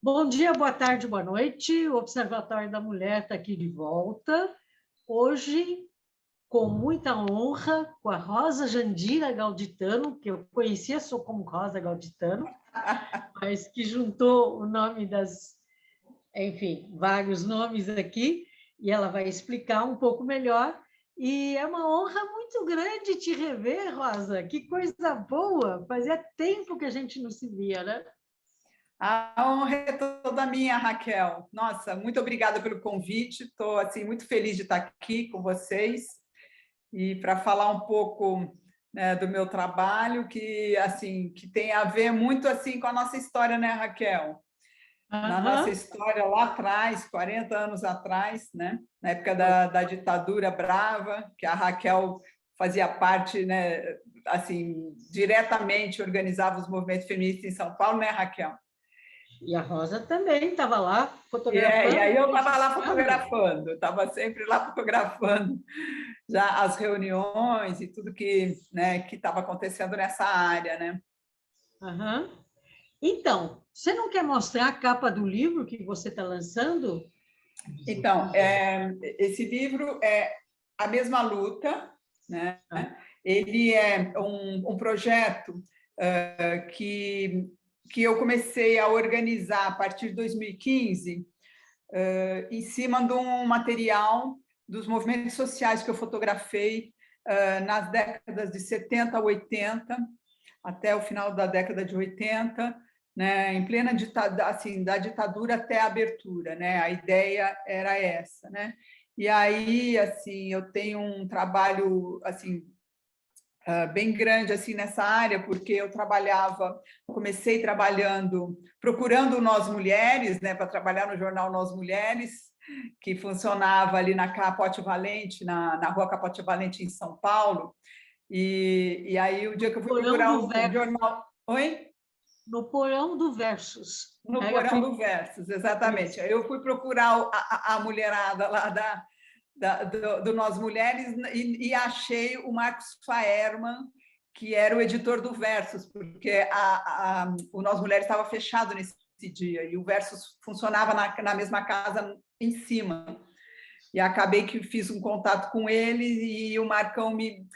Bom dia, boa tarde, boa noite. O Observatório da Mulher está aqui de volta. Hoje, com muita honra, com a Rosa Jandira Galditano, que eu conhecia só como Rosa Galditano, mas que juntou o nome enfim, vários nomes aqui, e ela vai explicar um pouco melhor. E é uma honra muito grande te rever, Rosa. Que coisa boa! Fazia tempo que a gente não se via, né? A honra é toda minha, Raquel. Nossa, muito obrigada pelo convite. Estou assim muito feliz de estar aqui com vocês e para falar um pouco, né, do meu trabalho que tem a ver muito assim com a nossa história, né, Raquel? Na nossa Aham. história lá atrás, 40 anos atrás, né, na época da ditadura brava, que a Raquel fazia parte, né, assim, diretamente organizava os movimentos feministas em São Paulo, né, Raquel? E a Rosa também estava lá E aí fotografando, eu estava lá registrando. fotografando, estava sempre lá fotografando já as reuniões e tudo que, né, que estava acontecendo nessa área, né? Aham. Então, você não quer mostrar a capa do livro que você está lançando? Então, esse livro é A Mesma Luta, né? Ele é um projeto que eu comecei a organizar a partir de 2015, em cima de um material dos movimentos sociais que eu fotografei nas décadas de 70 a 80, até o final da década de 80, né, em plena ditadura, assim, da ditadura até a abertura, né? A ideia era essa, né? E aí, assim, eu tenho um trabalho assim bem grande assim nessa área, porque comecei trabalhando, procurando Nós Mulheres, né, para trabalhar no jornal Nós Mulheres, que funcionava ali na Capote Valente, na rua Capote Valente, em São Paulo. E aí, o dia que eu fui Porão procurar do o Versus. jornal. Oi? No Porão do Versus. No Era Porão do Versus, exatamente. isso. Aí eu fui procurar a mulherada lá do Nós Mulheres e achei o Marcos Faerman, que era o editor do Versus, porque o Nós Mulheres estava fechado nesse dia e o Versus funcionava na mesma casa em cima. E acabei que fiz um contato com ele e o Marcão me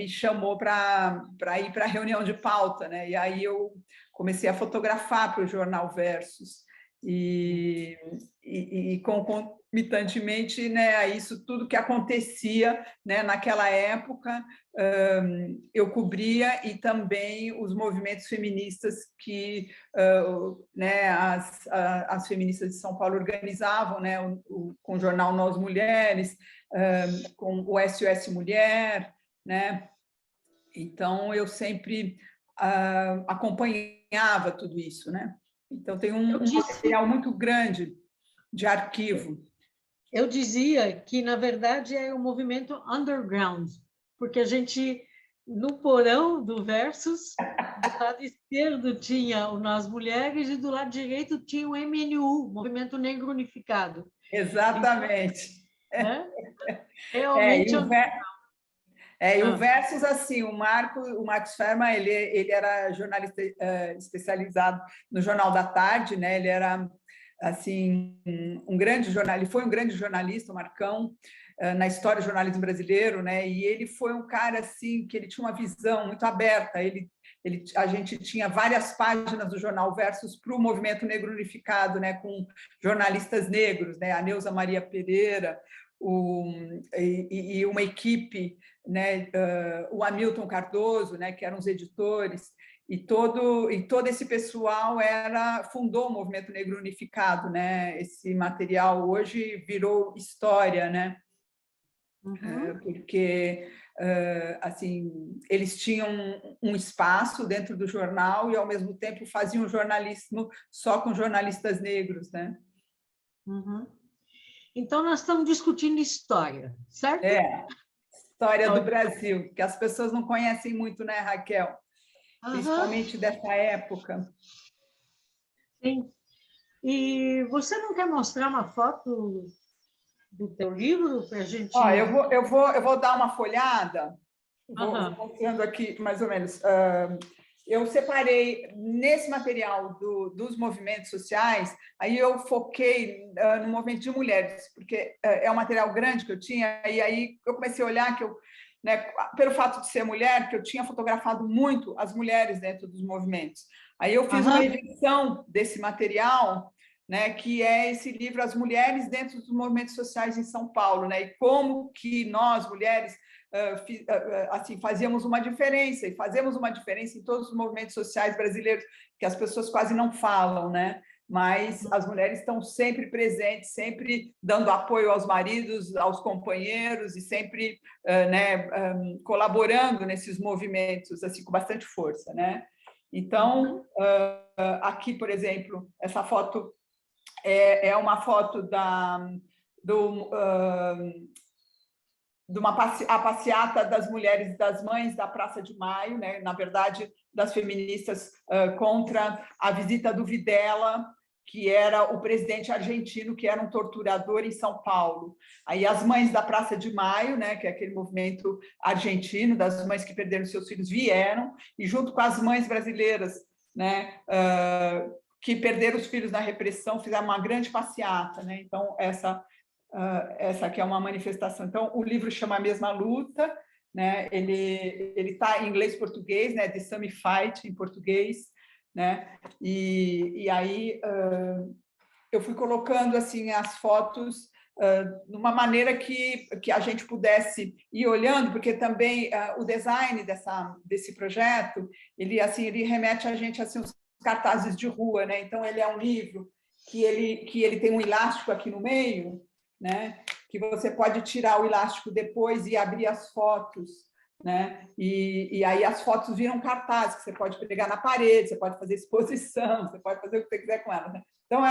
chamou para ir para a reunião de pauta, né? E aí eu comecei a fotografar para o jornal Versus e concomitantemente, né, a isso tudo que acontecia, né, naquela época, eu cobria, e também os movimentos feministas que, né, as feministas de São Paulo organizavam, né, com o jornal Nós Mulheres, com o SOS Mulher, né? Então eu sempre acompanhava tudo isso, né? Então tem Eu um disse, material muito grande de arquivo. eu dizia que, na verdade, é um movimento underground, porque a gente, no porão do Versus, do lado esquerdo tinha o Nós Mulheres e do lado direito tinha o MNU, Movimento Negro Unificado. Então, Exatamente. né? É, e Realmente. o, e o Ah, Versus, assim, o Marcos Ferma, ele era jornalista especializado no Jornal da Tarde, né? Ele era assim um grande jornalista, ele foi um grande jornalista, o Marcão, na história do jornalismo brasileiro, né? E ele foi um cara assim que ele tinha uma visão muito aberta. A gente tinha várias páginas do jornal Versus para o movimento negro unificado, né? Com jornalistas negros, né? A Neuza Maria Pereira, e uma equipe, né? O Hamilton Cardoso, né? Que eram os editores. E todo esse pessoal fundou o Movimento Negro Unificado, né? Esse material hoje virou história, né? uhum. Porque assim, eles tinham um espaço dentro do jornal e ao mesmo tempo faziam jornalismo só com jornalistas negros, né? Uhum. Então, nós estamos discutindo história, certo? História do Ok. Brasil, que as pessoas não conhecem muito, né, Raquel? Aham, Principalmente dessa época. sim. E você não quer mostrar uma foto do teu livro para a Ó, gente... eu vou dar uma folhada, vou Aham. mostrando aqui mais ou menos. eu separei nesse material dos movimentos sociais, aí eu foquei no movimento de mulheres, porque é um material grande que eu tinha, e aí eu comecei a olhar que eu, né, pelo fato de ser mulher, que eu tinha fotografado muito as mulheres dentro dos movimentos. Aí eu fiz uma edição desse material, né, que é esse livro As Mulheres dentro dos Movimentos Sociais em São Paulo, né, e como que nós, mulheres, assim, fazíamos uma diferença, e fazemos uma diferença em todos os movimentos sociais brasileiros, que as pessoas quase não falam, né? Mas as mulheres estão sempre presentes, sempre dando apoio aos maridos, aos companheiros, e sempre né, colaborando nesses movimentos, assim, com bastante força, né? Então, aqui, por exemplo, essa foto é uma foto de a passeata das mulheres das mães da Praça de Maio, né? Na verdade, das feministas contra a visita do Videla, que era o presidente argentino, que era um torturador em São Paulo. Aí as mães da Praça de Maio, né, que é aquele movimento argentino, das mães que perderam seus filhos, vieram, e junto com as mães brasileiras, né, que perderam os filhos na repressão, fizeram uma grande passeata, né? Então, essa aqui é uma manifestação. Então, o livro chama A Mesma Luta, né? Ele está em inglês e português, né? The Same Fight, em português, né? E aí eu fui colocando assim as fotos de uma maneira que a gente pudesse ir olhando, porque também o design desse projeto, ele remete a gente assim, os cartazes de rua, né? Então, ele é um livro que ele tem um elástico aqui no meio, né? Que você pode tirar o elástico depois e abrir as fotos, né? E aí as fotos viram cartazes que você pode pegar na parede, você pode fazer exposição, você pode fazer o que você quiser com elas, né? Então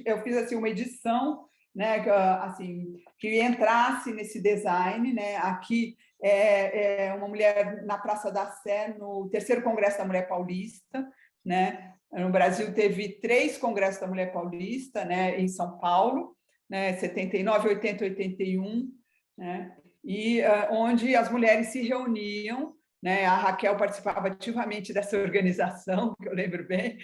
eu fiz assim uma edição, né? Assim, que entrasse nesse design, né? Aqui é uma mulher na Praça da Sé, no terceiro Congresso da Mulher Paulista, né? No Brasil teve 3 congressos da Mulher Paulista, né? Em São Paulo, né, 79, 80, 81, né, e onde as mulheres se reuniam, né, a Raquel participava ativamente dessa organização, que eu lembro bem,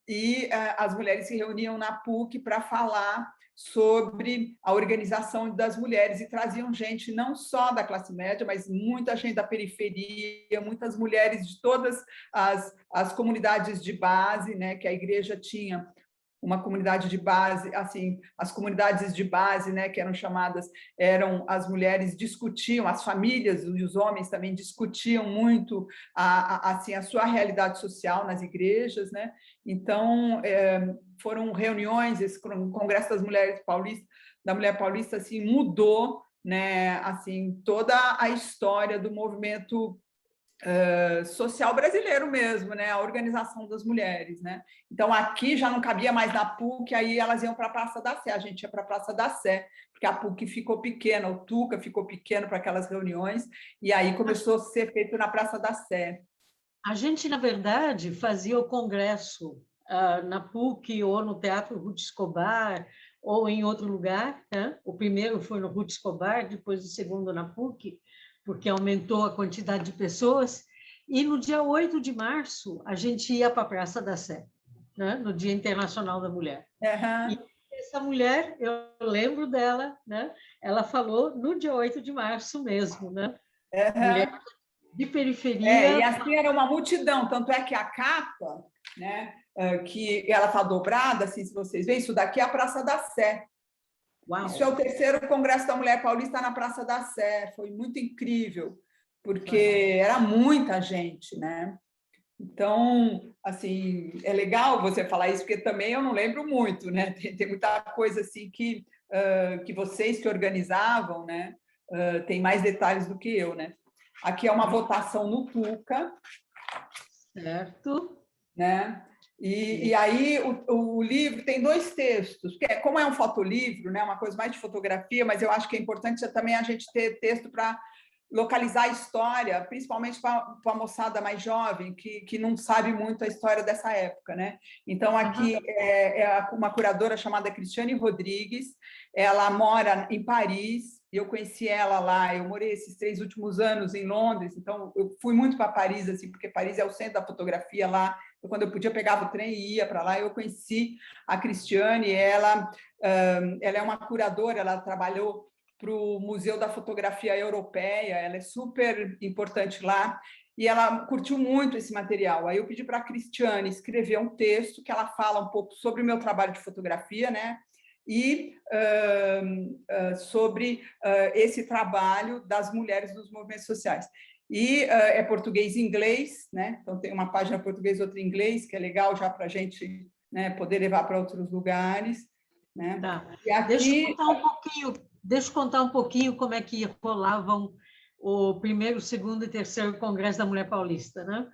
e as mulheres se reuniam na PUC para falar sobre a organização das mulheres e traziam gente não só da classe média, mas muita gente da periferia, muitas mulheres de todas as comunidades de base, né, que a igreja tinha uma comunidade de base, assim, as comunidades de base, né, que eram chamadas, as mulheres discutiam, as famílias e os homens também discutiam muito assim, a sua realidade social nas igrejas, né? Então, foram reuniões, esse Congresso das Mulheres Paulistas, da Mulher Paulista, assim, mudou, né, assim, toda a história do movimento social brasileiro mesmo, né? A organização das mulheres, né? Então, aqui já não cabia mais na PUC, aí elas iam para a Praça da Sé, a gente ia para a Praça da Sé, porque a PUC ficou pequena, o Tuca ficou pequeno para aquelas reuniões, e aí começou a ser feito na Praça da Sé. A gente, na verdade, fazia o congresso na PUC ou no Teatro Ruth Escobar ou em outro lugar, né? O primeiro foi no Ruth Escobar, depois o segundo na PUC, porque aumentou a quantidade de pessoas. E no dia 8 de março, a gente ia para a Praça da Sé, né? No Dia Internacional da Mulher. Uhum. E essa mulher, eu lembro dela, né? Ela falou no dia 8 de março mesmo, né? Uhum. Mulher de periferia. E assim era uma multidão, tanto é que a capa, né, que ela está dobrada, assim, se vocês veem, isso daqui é a Praça da Sé. Uau. Isso é o terceiro Congresso da Mulher Paulista na Praça da Sé, foi muito incrível, porque era muita gente, né? Então, assim, é legal você falar isso, porque também eu não lembro muito, né? Tem muita coisa assim que vocês que organizavam, né? Tem mais detalhes do que eu, né? Aqui é uma votação no Tuca. Certo. Né? E aí o livro tem 2 textos, porque como é um fotolivro, né? Uma coisa mais de fotografia, mas eu acho que é importante também a gente ter texto para localizar a história, principalmente para a moçada mais jovem, que não sabe muito a história dessa época, né? Então, aqui uma curadora chamada Cristiane Rodrigues, ela mora em Paris, eu conheci ela lá, eu morei esses 3 últimos anos em Londres, então eu fui muito para Paris, assim, porque Paris é o centro da fotografia lá, então, quando eu podia, eu pegava o trem e ia para lá, eu conheci a Cristiane, ela é uma curadora, ela trabalhou para o Museu da Fotografia Europeia, ela é super importante lá, e ela curtiu muito esse material. Aí eu pedi para a Cristiane escrever um texto que ela fala um pouco sobre o meu trabalho de fotografia, né? E sobre esse trabalho das mulheres nos movimentos sociais. E é português e inglês, né? Então tem uma página português e outra em inglês, que é legal já para a gente, né, poder levar para outros lugares. Né? Tá. E aqui... Deixa eu contar um pouquinho como é que rolavam o primeiro, segundo e terceiro Congresso da Mulher Paulista, né?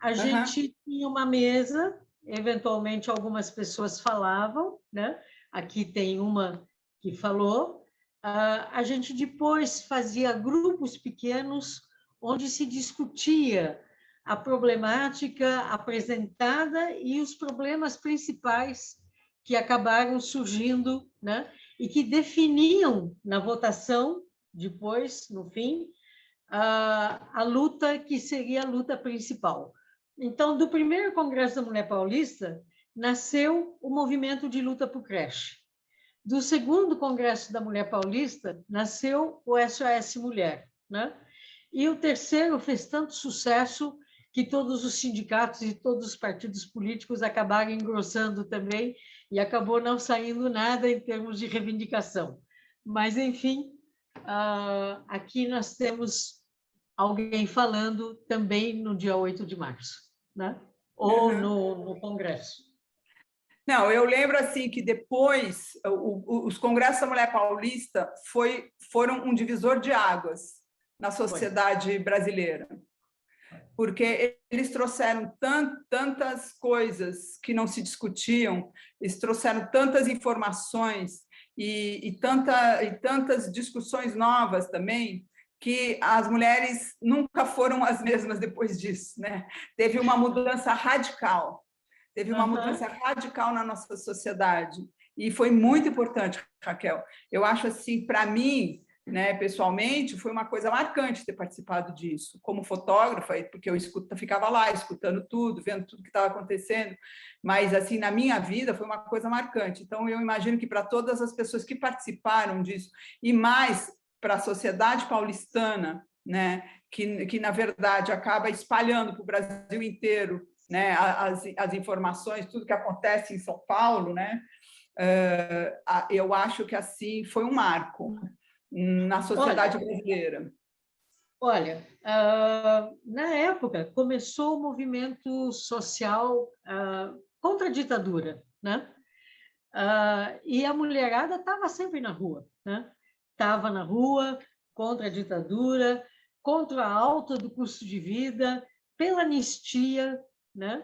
A gente tinha uma mesa, eventualmente algumas pessoas falavam, né? Aqui tem uma que falou. A gente depois fazia grupos pequenos onde se discutia a problemática apresentada e os problemas principais que acabaram surgindo, né? E que definiam na votação, depois, no fim, a luta que seria a luta principal. Então, do primeiro Congresso da Mulher Paulista, nasceu o movimento de luta por creche. Do segundo Congresso da Mulher Paulista, nasceu o SOS Mulher, né? E o terceiro fez tanto sucesso que todos os sindicatos e todos os partidos políticos acabaram engrossando também, e acabou não saindo nada em termos de reivindicação. Mas, enfim, aqui nós temos alguém falando também no dia 8 de março, né? Ou no Congresso. Não, eu lembro assim que depois os Congressos da Mulher Paulista foram um divisor de águas na sociedade brasileira, porque eles trouxeram tantas coisas que não se discutiam, eles trouxeram tantas informações e tantas discussões novas também, que as mulheres nunca foram as mesmas depois disso, né? Teve uma mudança radical. Teve uma mudança radical na nossa sociedade e foi muito importante, Raquel. Eu acho assim, para mim, né, pessoalmente, foi uma coisa marcante ter participado disso, como fotógrafa, porque eu ficava lá escutando tudo, vendo tudo que estava acontecendo, mas assim, na minha vida foi uma coisa marcante. Então, eu imagino que para todas as pessoas que participaram disso, e mais para a sociedade paulistana, né, que na verdade acaba espalhando para o Brasil inteiro, né, as informações, tudo que acontece em São Paulo, né, eu acho que assim foi um marco na sociedade brasileira. Olha, na época começou o movimento social contra a ditadura, né? E a mulherada estava sempre na rua, né? Estava na rua contra a ditadura, contra a alta do custo de vida, pela anistia, né?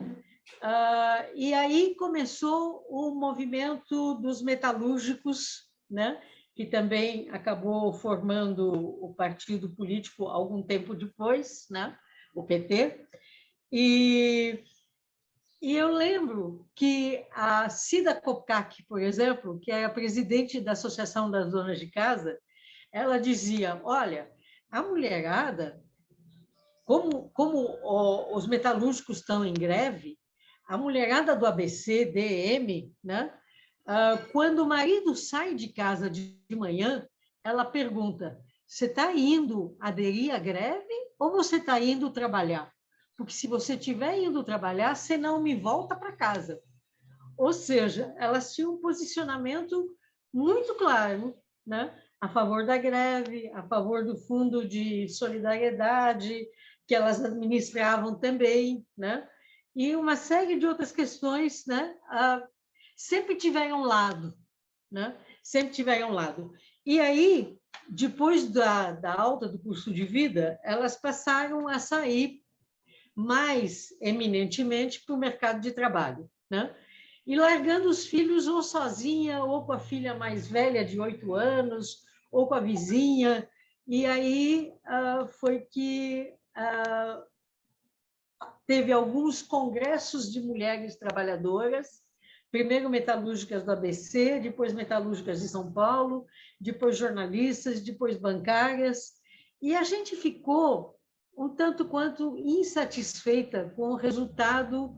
E aí começou o movimento dos metalúrgicos, né? Que também acabou formando o partido político algum tempo depois, né? O PT. E eu lembro que a Cida Kopkak, por exemplo, que é a presidente da Associação das Donas de Casa, ela dizia, olha, a mulherada, como os metalúrgicos estão em greve, a mulherada do ABC, DM, né? Quando o marido sai de casa de manhã, ela pergunta, você está indo aderir à greve ou você está indo trabalhar? Porque se você estiver indo trabalhar, você não me volta para casa. Ou seja, elas tinham um posicionamento muito claro, né? A favor da greve, a favor do fundo de solidariedade, que elas administravam também, né? E uma série de outras questões, né? Sempre tiveram um lado, né? Sempre tiveram um lado. E aí, depois da alta do custo de vida, elas passaram a sair mais eminentemente para o mercado de trabalho, né? E largando os filhos ou sozinha, ou com a filha mais velha de 8 anos, ou com a vizinha, E aí foi que teve alguns congressos de mulheres trabalhadoras, primeiro metalúrgicas do ABC, depois metalúrgicas de São Paulo, depois jornalistas, depois bancárias, e a gente ficou um tanto quanto insatisfeita com o resultado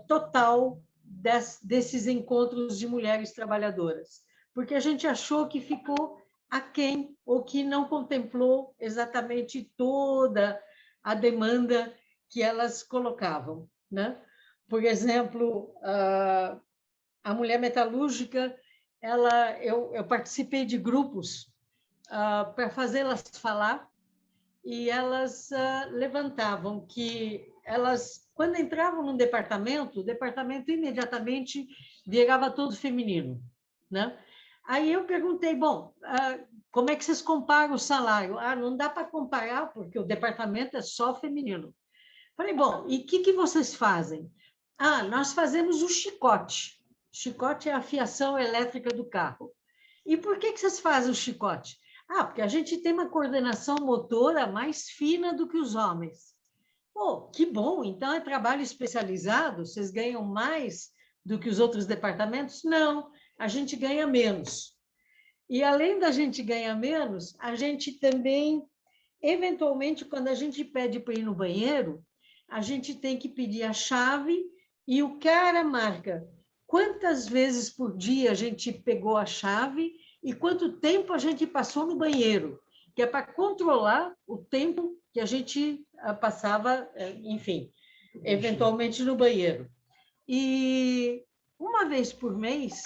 total desses encontros de mulheres trabalhadoras, porque a gente achou que ficou aquém, ou que não contemplou exatamente toda a demanda que elas colocavam, né? Por exemplo, a mulher metalúrgica, eu participei de grupos para fazê-las falar, e elas levantavam que elas, quando entravam num departamento, o departamento imediatamente virava todo feminino, né? Aí eu perguntei, bom, como é que vocês comparam o salário? Não dá para comparar, porque o departamento é só feminino. Falei, bom, e o que vocês fazem? Nós fazemos o chicote. Chicote é a fiação elétrica do carro. E por que vocês fazem o chicote? Porque a gente tem uma coordenação motora mais fina do que os homens. Pô, que bom, então é trabalho especializado? Vocês ganham mais do que os outros departamentos? Não, a gente ganha menos. E além da gente ganhar menos, a gente também, eventualmente, quando a gente pede para ir no banheiro, a gente tem que pedir a chave e o cara marca quantas vezes por dia a gente pegou a chave e quanto tempo a gente passou no banheiro, que é para controlar o tempo que a gente passava, enfim, eventualmente no banheiro. E uma vez por mês,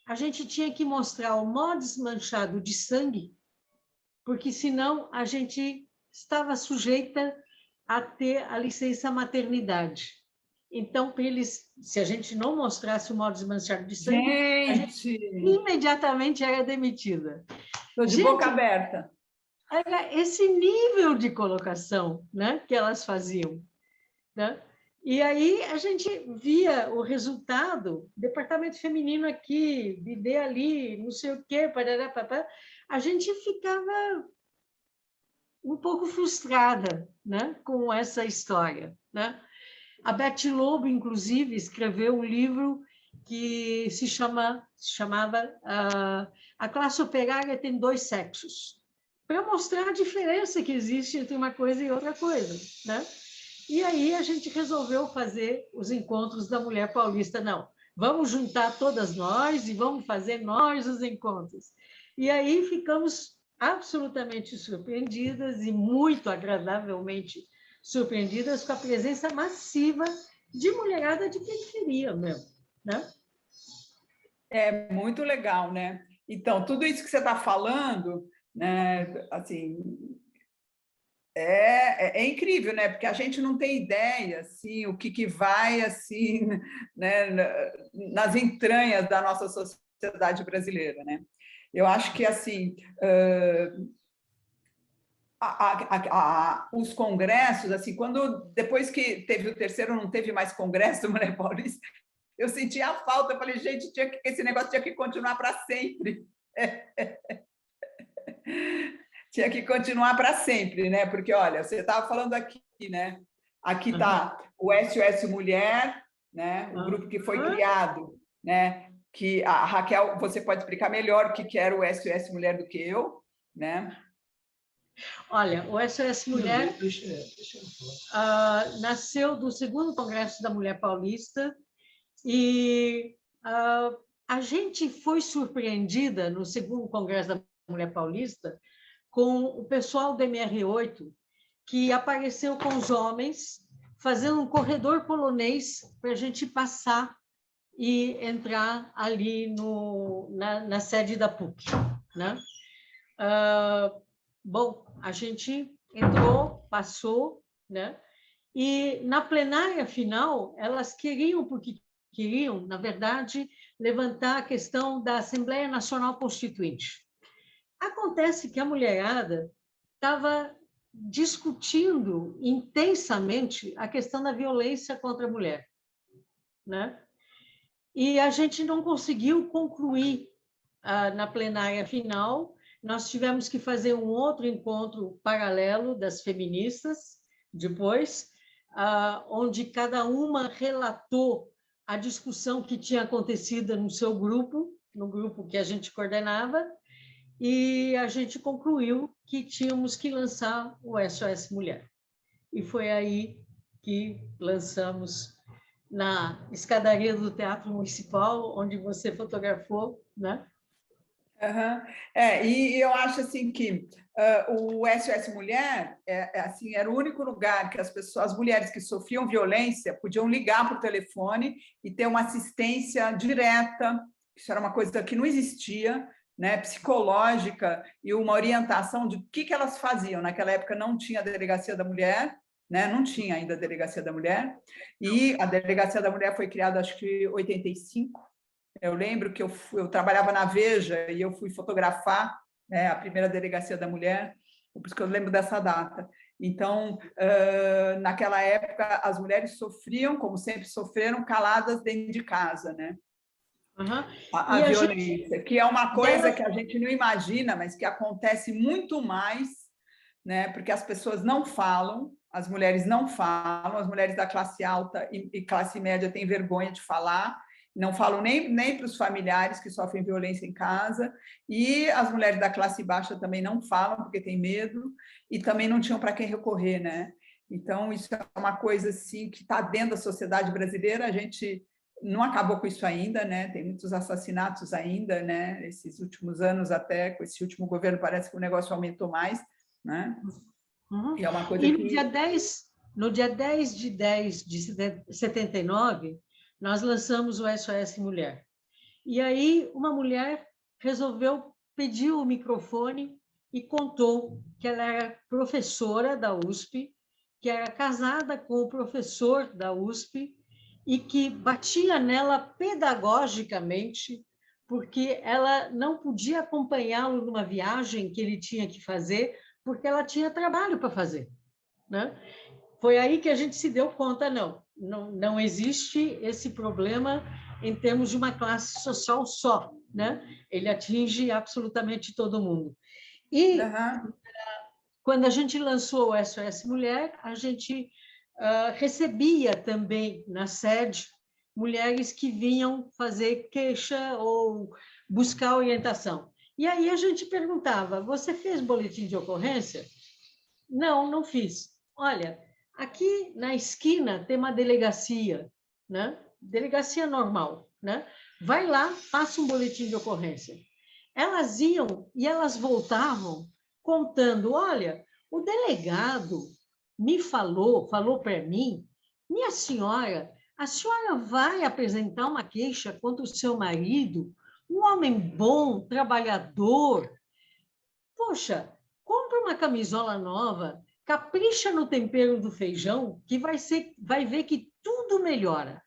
a gente tinha que mostrar o mó desmanchado de sangue, porque senão a gente estava sujeita a ter a licença maternidade. Então, se a gente não mostrasse o modo desmanchado de sangue, a gente imediatamente era demitida. Estou de boca aberta. Era esse nível de colocação, né, que elas faziam, né? E aí a gente via o resultado, departamento feminino aqui, bidê ali, não sei o quê, parará, papá. A gente ficava um pouco frustrada, né, com essa história, né? A Beth Lobo, inclusive, escreveu um livro que se chamava A Classe Operária Tem Dois Sexos, para mostrar a diferença que existe entre uma coisa e outra coisa, né? E aí a gente resolveu fazer os encontros da mulher paulista. Não, vamos juntar todas nós e vamos fazer nós os encontros. E aí ficamos absolutamente surpreendidas e muito agradavelmente surpreendidas com a presença massiva de mulherada de periferia mesmo, né? É muito legal, né? Então, tudo isso que você está falando, né, assim, é incrível, né? Porque a gente não tem ideia, assim, o que vai, assim, né, nas entranhas da nossa sociedade brasileira, né? Eu acho que, assim, os congressos, assim, depois que teve o terceiro, não teve mais congresso do Mulher Paulista, eu senti a falta, eu falei, gente, esse negócio tinha que continuar para sempre. Tinha que continuar para sempre, né? Porque, olha, você estava falando aqui, né? Aqui está o SOS Mulher, né? O grupo que foi criado, né? Que a Raquel, você pode explicar melhor o que era o SOS Mulher do que eu, né? Olha, o SOS Mulher nasceu do segundo Congresso da Mulher Paulista e a gente foi surpreendida no segundo Congresso da Mulher Paulista com o pessoal do MR8, que apareceu com os homens, fazendo um corredor polonês para a gente passar e entrar ali na sede da PUC, né? Bom, a gente entrou, passou, né? E na plenária final, elas queriam, porque queriam, na verdade, levantar a questão da Assembleia Nacional Constituinte. Acontece que a mulherada estava discutindo intensamente a questão da violência contra a mulher, né? E a gente não conseguiu concluir na plenária final, nós tivemos que fazer um outro encontro paralelo das feministas, depois, onde cada uma relatou a discussão que tinha acontecido no seu grupo, no grupo que a gente coordenava, e a gente concluiu que tínhamos que lançar o SOS Mulher. E foi aí que lançamos na escadaria do Teatro Municipal, onde você fotografou, né? Uhum. E eu acho assim que o SOS Mulher assim, era o único lugar que as mulheres que sofriam violência podiam ligar por telefone e ter uma assistência direta. Isso era uma coisa que não existia, né, psicológica, e uma orientação de o que elas faziam. Naquela época não tinha a Delegacia da Mulher, né? Não tinha ainda a Delegacia da Mulher, e a Delegacia da Mulher foi criada, acho que em 85. Eu lembro que eu trabalhava na Veja e eu fui fotografar, né, a primeira Delegacia da Mulher, por isso que eu lembro dessa data. Então, naquela época, as mulheres sofriam, como sempre sofreram, caladas dentro de casa, né? Uhum. A violência, que é uma coisa que a gente não imagina, mas que acontece muito mais, né? Porque as pessoas não falam, as mulheres não falam, as mulheres da classe alta e classe média têm vergonha de falar, não falam nem para os familiares que sofrem violência em casa, e as mulheres da classe baixa também não falam porque têm medo, e também não tinham para quem recorrer, né? Então, isso é uma coisa assim, que está dentro da sociedade brasileira, a gente não acabou com isso ainda, né? Tem muitos assassinatos ainda, né? Esses últimos anos, até com esse último governo, parece que o negócio aumentou mais, né? Uhum. E é uma coisa e que... no dia 10 de 10 de 79, nós lançamos o SOS Mulher. E aí uma mulher resolveu pedir o microfone e contou que ela era professora da USP, que era casada com o professor da USP e que batia nela pedagogicamente porque ela não podia acompanhá-lo numa viagem que ele tinha que fazer, porque ela tinha trabalho para fazer, né? Foi aí que a gente se deu conta, não existe esse problema em termos de uma classe social só, né? Ele atinge absolutamente todo mundo. E Uhum. quando a gente lançou o SOS Mulher, a gente recebia também na sede mulheres que vinham fazer queixa ou buscar orientação. E aí a gente perguntava: você fez boletim de ocorrência? Não, não fiz. Olha, aqui na esquina tem uma delegacia, né? Delegacia normal, né? Vai lá, faça um boletim de ocorrência. Elas iam e elas voltavam contando: olha, o delegado me falou para mim, minha senhora, a senhora vai apresentar uma queixa contra o seu marido, um homem bom, trabalhador. Poxa, compra uma camisola nova, capricha no tempero do feijão, que vai ver que tudo melhora.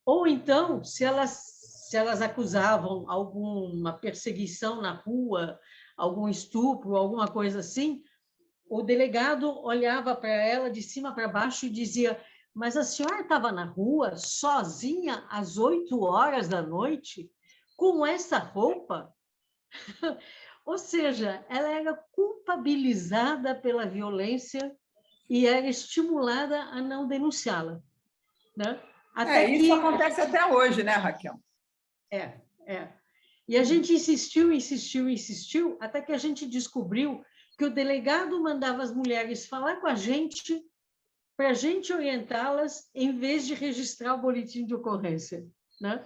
Ou então, se elas acusavam alguma perseguição na rua, algum estupro, alguma coisa assim, o delegado olhava para ela de cima para baixo e dizia: mas a senhora estava na rua sozinha às 8 horas da noite com essa roupa? Ou seja, ela era culpabilizada pela violência e era estimulada a não denunciá-la, né? Até Isso que acontece até hoje, né, Raquel? é, é. E a gente insistiu, até que a gente descobriu que o delegado mandava as mulheres falar com a gente para a gente orientá-las em vez de registrar o boletim de ocorrência, né?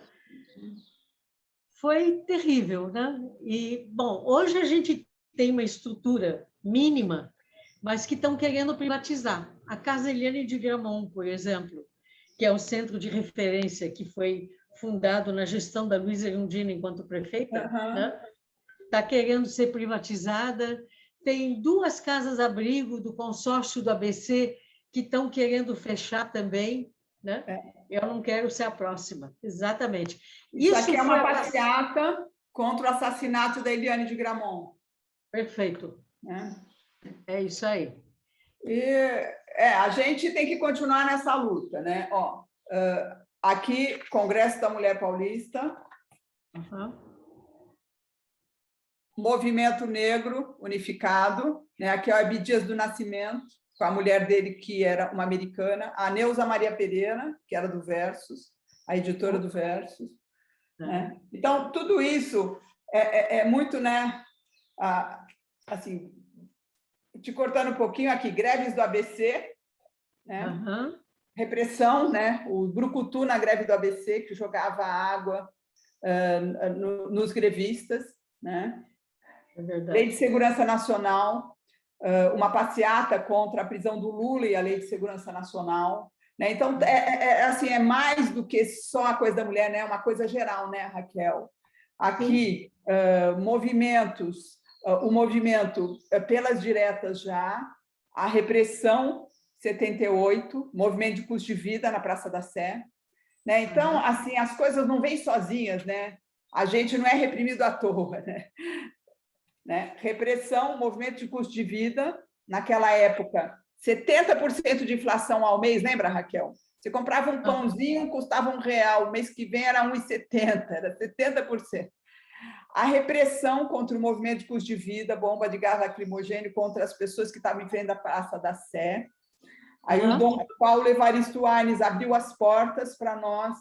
Foi terrível, né? E, bom, hoje a gente tem uma estrutura mínima, mas que estão querendo privatizar. A Casa Eliane de Gramont, por exemplo, que é o centro de referência que foi fundado na gestão da Luísa Erundina enquanto prefeita, né? Está querendo ser privatizada. Tem 2 casas-abrigo do consórcio do ABC que estão querendo fechar também, né? Eu não quero ser a próxima, exatamente. Isso aqui é uma passeata contra o assassinato da Eliane de Gramont. Perfeito. É isso aí. A gente tem que continuar nessa luta, né? Aqui, Congresso da Mulher Paulista. Uhum. movimento negro unificado, né? Aqui é o Abdias do Nascimento, com a mulher dele, que era uma americana, a Neuza Maria Pereira, que era do Versus, a editora do Versus. Né? Então, tudo isso é muito, né? Assim, te cortando um pouquinho aqui, greves do ABC, né? Uhum. Repressão, né? O brucutu na greve do ABC, que jogava água nos grevistas, né? É verdade. Lei de Segurança Nacional, uma passeata contra a prisão do Lula e a Lei de Segurança Nacional. Né? Então, assim, é mais do que só a coisa da mulher, né? É uma coisa geral, né, Raquel? Aqui, movimentos, o movimento pelas diretas já, a repressão 78, movimento de custo de vida na Praça da Sé. Né? Então, assim, as coisas não vêm sozinhas, né? A gente não é reprimido à toa, né? Repressão, movimento de custo de vida, naquela época, 70% de inflação ao mês, lembra, Raquel? Você comprava um pãozinho, custava R$1, o mês que vem era R$1,70, era 70%. A repressão contra o movimento de custo de vida, bomba de gás lacrimogêneo contra as pessoas que estavam em frente à Praça da Sé. Aí o Dom Paulo Evaristo Arnes abriu as portas para nós,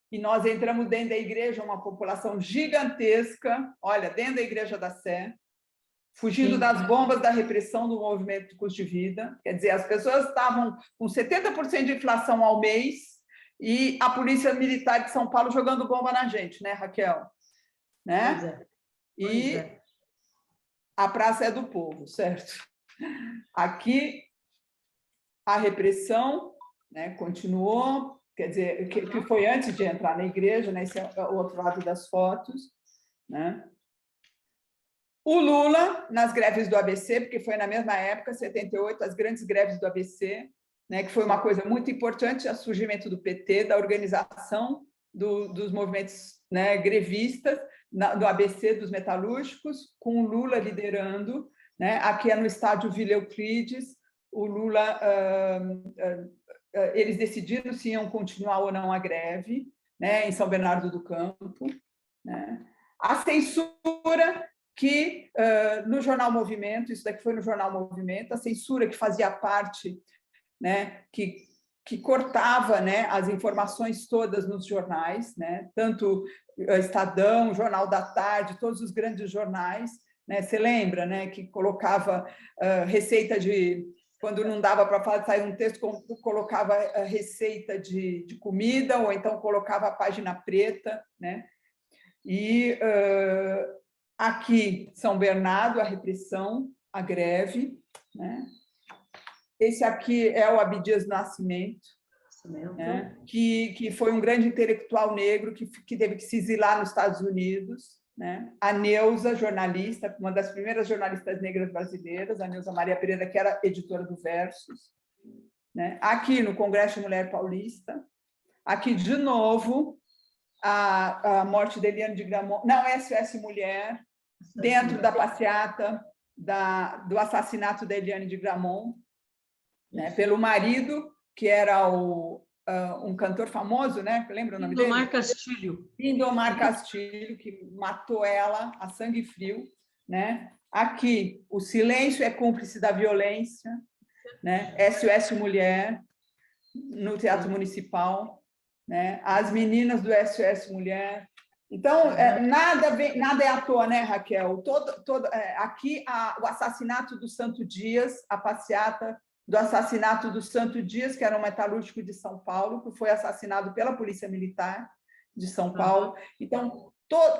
e nós entramos dentro da igreja, uma população gigantesca, olha, dentro da Igreja da Sé, fugindo das bombas da repressão do movimento de custo de vida. Quer dizer, as pessoas estavam com 70% de inflação ao mês e a Polícia Militar de São Paulo jogando bomba na gente, né, Raquel? Né? Pois é. E a praça é do povo, certo? Aqui, a repressão, né, continuou, quer dizer, que foi antes de entrar na igreja, né? Esse é o outro lado das fotos, né? O Lula, nas greves do ABC, porque foi na mesma época, 78, as grandes greves do ABC, né, que foi uma coisa muito importante, o surgimento do PT, da organização dos movimentos, né, grevistas, do ABC, dos metalúrgicos, com o Lula liderando. Né? Aqui é no estádio Vila Euclides, o Lula, eles decidiram se iam continuar ou não a greve, né, em São Bernardo do Campo. Né? A censura que, no Jornal Movimento, isso daqui foi no Jornal Movimento, a censura que fazia parte, né, que cortava, né, as informações todas nos jornais, né, tanto Estadão, Jornal da Tarde, todos os grandes jornais, né, você lembra, né, que colocava receita de... Quando não dava para sair um texto, colocava receita de comida, ou então colocava a página preta, né? E aqui, São Bernardo, a repressão, a greve. Né? Esse aqui é o Abdias do Nascimento, né? que foi um grande intelectual negro que teve que se exilar nos Estados Unidos. Né? A Neuza, jornalista, uma das primeiras jornalistas negras brasileiras, a Neuza Maria Pereira, que era editora do Versus. Né? Aqui, no Congresso de Mulher Paulista. Aqui, de novo, a morte de Eliane de Gramont, não, SOS Mulher, dentro da passeata do assassinato da Eliane de Gramont, né, pelo marido, que era um cantor famoso, né? Lembra o nome dele? Lindomar Castilho. Lindomar Castilho, que matou ela a sangue frio. Né? Aqui, o silêncio é cúmplice da violência, né? SOS Mulher, no Teatro Municipal. Né? As meninas do SOS Mulher. Então, nada é à toa, né, Raquel? Aqui, o assassinato do Santo Dias, a passeata do assassinato do Santo Dias, que era um metalúrgico de São Paulo, que foi assassinado pela Polícia Militar de São Paulo. Então,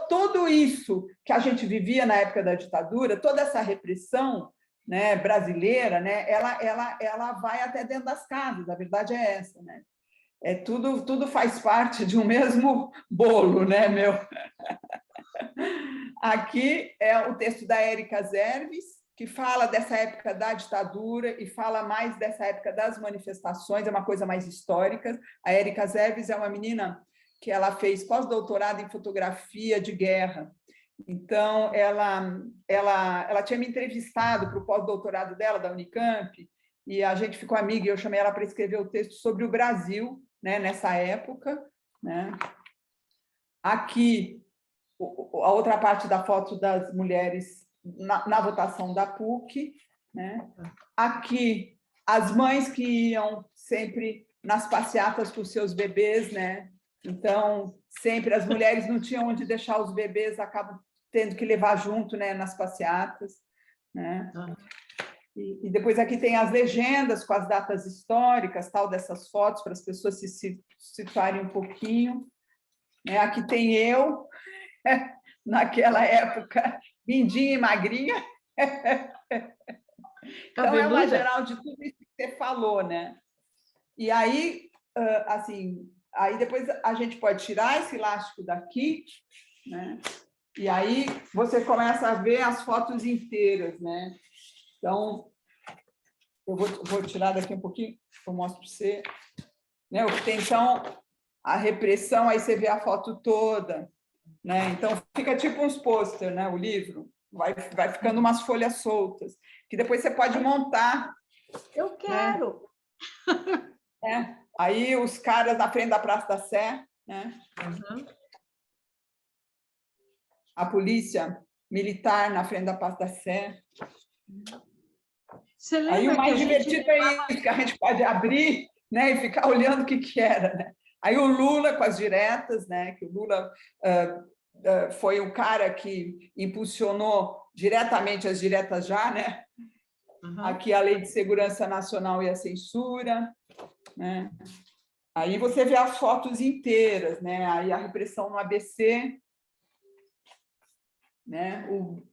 tudo isso que a gente vivia na época da ditadura, toda essa repressão, né, brasileira, né, ela vai até dentro das casas, a verdade é essa, né? Tudo faz parte de um mesmo bolo, né, meu? Aqui é o texto da Érica Zerves, que fala dessa época da ditadura e fala mais dessa época das manifestações, é uma coisa mais histórica. A Érica Zerves é uma menina que ela fez pós-doutorado em fotografia de guerra. Então, ela tinha me entrevistado para o pós-doutorado dela, da Unicamp, e a gente ficou amiga, e eu chamei ela para escrever o texto sobre o Brasil, né, nessa época. Né? Aqui, a outra parte da foto das mulheres na votação da PUC, né? Aqui, as mães que iam sempre nas passeatas com seus bebês, né? Então, sempre as mulheres não tinham onde deixar os bebês, acabam tendo que levar junto, né, nas passeatas, né? E depois aqui tem as legendas com as datas históricas, tal, dessas fotos, para as pessoas se situarem um pouquinho. Aqui tem eu, naquela época, lindinha e magrinha. Então, é uma geral de tudo isso que você falou, né? E aí, assim, aí depois a gente pode tirar esse elástico daqui, né? E aí você começa a ver as fotos inteiras, né? Então, eu vou tirar daqui um pouquinho, eu mostro para você. Né? O que tem, então, a repressão, aí você vê a foto toda, né? Então, fica tipo uns pôster, né? O livro. Vai ficando umas folhas soltas, que depois você pode montar. Eu quero! Né? Aí os caras na frente da Praça da Sé, né? A polícia militar na frente da Praça da Sé. Você lembra aí o mais que divertido é isso, que a gente pode abrir, né, e ficar olhando o que era. Né? Aí o Lula com as diretas, né, que o Lula foi o cara que impulsionou diretamente as diretas já, né? Aqui a Lei de Segurança Nacional e a censura. Né? Aí você vê as fotos inteiras, né? Aí a repressão no ABC, né? O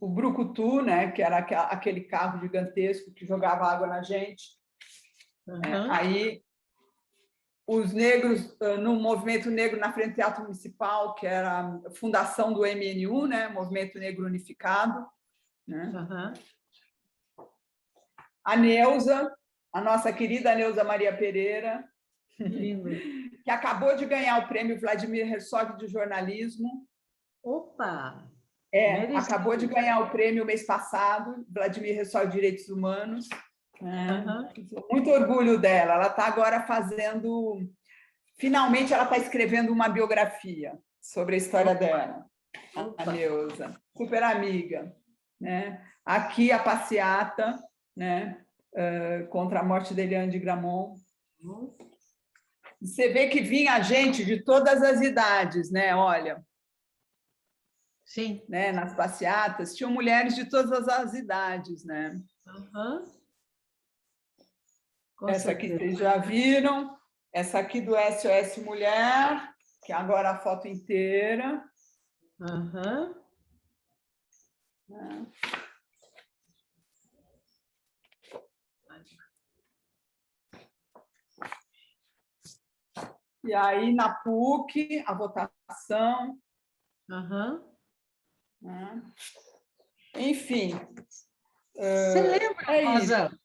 Brucutu, né? Que era aquele carro gigantesco que jogava água na gente. Aí os negros no movimento negro na frente do Teatro Municipal, que era a fundação do MNU, né? Movimento Negro Unificado. Né? A Neuza, a nossa querida Neuza Maria Pereira, que acabou de ganhar o prêmio Vladimir Herzog de jornalismo. Opa! Acabou de ganhar o prêmio mês passado, Vladimir Herzog de Direitos Humanos. Muito orgulho dela. Ela está agora fazendo... Finalmente, ela está escrevendo uma biografia sobre a história dela. A Neuza, super amiga. Né? Aqui, a passeata, né? Contra a morte de Eliane de Gramont. Você vê que vinha gente de todas as idades, né? Olha. Sim. Né? Nas passeatas, tinham mulheres de todas as idades, né? Essa aqui vocês já viram. Essa aqui do SOS Mulher, que agora a foto inteira. E aí, na PUC, a votação. Enfim. Você lembra, Rosa?